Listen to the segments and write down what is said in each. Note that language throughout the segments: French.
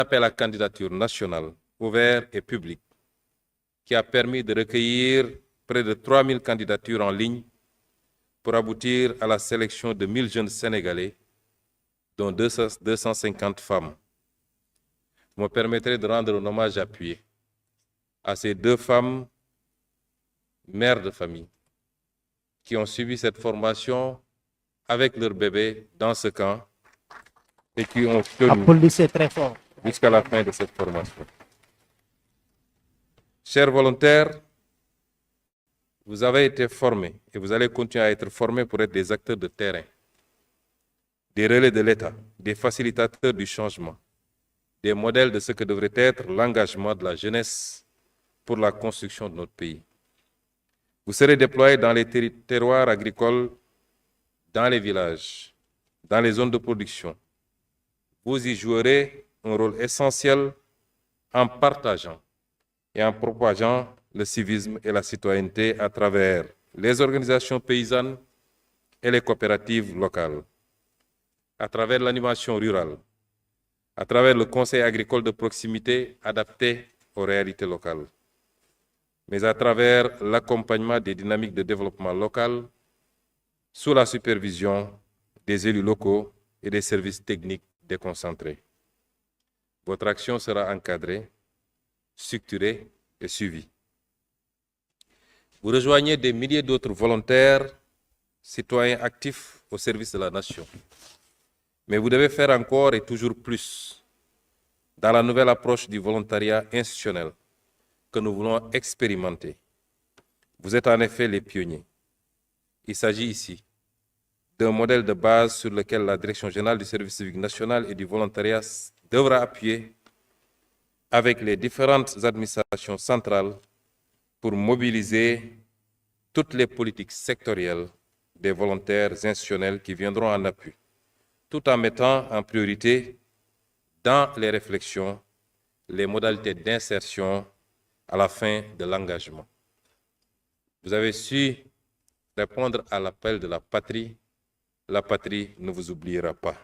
appel à candidature national, ouvert et public, qui a permis de recueillir près de 3000 candidatures en ligne pour aboutir à la sélection de 1000 jeunes Sénégalais, dont 250 femmes. Vous me permettrez de rendre un hommage appuyé à ces 2 femmes, mères de famille, qui ont suivi cette formation avec leur bébé dans ce camp et qui ont tenu jusqu'à la fin de cette formation. Chers volontaires, vous avez été formés et vous allez continuer à être formés pour être des acteurs de terrain, des relais de l'État, des facilitateurs du changement, des modèles de ce que devrait être l'engagement de la jeunesse pour la construction de notre pays. Vous serez déployés dans les terroirs agricoles, dans les villages, dans les zones de production. Vous y jouerez un rôle essentiel en partageant et en propageant le civisme et la citoyenneté à travers les organisations paysannes et les coopératives locales, à travers l'animation rurale, à travers le conseil agricole de proximité adapté aux réalités locales, mais à travers l'accompagnement des dynamiques de développement local sous la supervision des élus locaux et des services techniques déconcentrés. Votre action sera encadrée, structurée et suivie. Vous rejoignez des milliers d'autres volontaires, citoyens actifs au service de la nation. Mais vous devez faire encore et toujours plus dans la nouvelle approche du volontariat institutionnel que nous voulons expérimenter. Vous êtes en effet les pionniers. Il s'agit ici d'un modèle de base sur lequel la Direction générale du service civique national et du volontariat devra appuyer avec les différentes administrations centrales pour mobiliser toutes les politiques sectorielles des volontaires institutionnels qui viendront en appui, tout en mettant en priorité dans les réflexions les modalités d'insertion à la fin de l'engagement. Vous avez su répondre à l'appel de la patrie ne vous oubliera pas.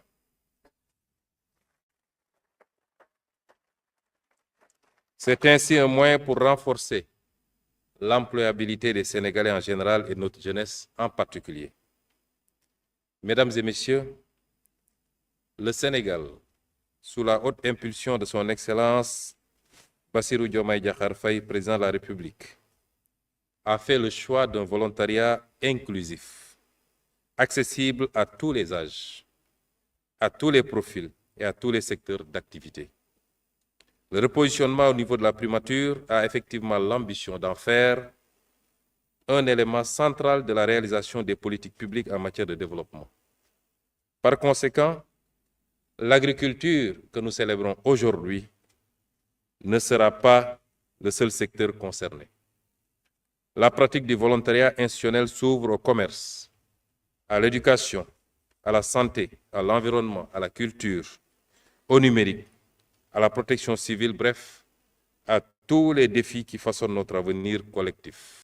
C'est ainsi un moyen pour renforcer l'employabilité des Sénégalais en général et de notre jeunesse en particulier. Mesdames et messieurs, le Sénégal, sous la haute impulsion de son Excellence Bassirou Diomaye Diakhar Faye, président de la République, a fait le choix d'un volontariat inclusif, accessible à tous les âges, à tous les profils et à tous les secteurs d'activité. Le repositionnement au niveau de la primature a effectivement l'ambition d'en faire un élément central de la réalisation des politiques publiques en matière de développement. Par conséquent, l'agriculture que nous célébrons aujourd'hui ne sera pas le seul secteur concerné. La pratique du volontariat institutionnel s'ouvre au commerce, à l'éducation, à la santé, à l'environnement, à la culture, au numérique, à la protection civile, bref, à tous les défis qui façonnent notre avenir collectif.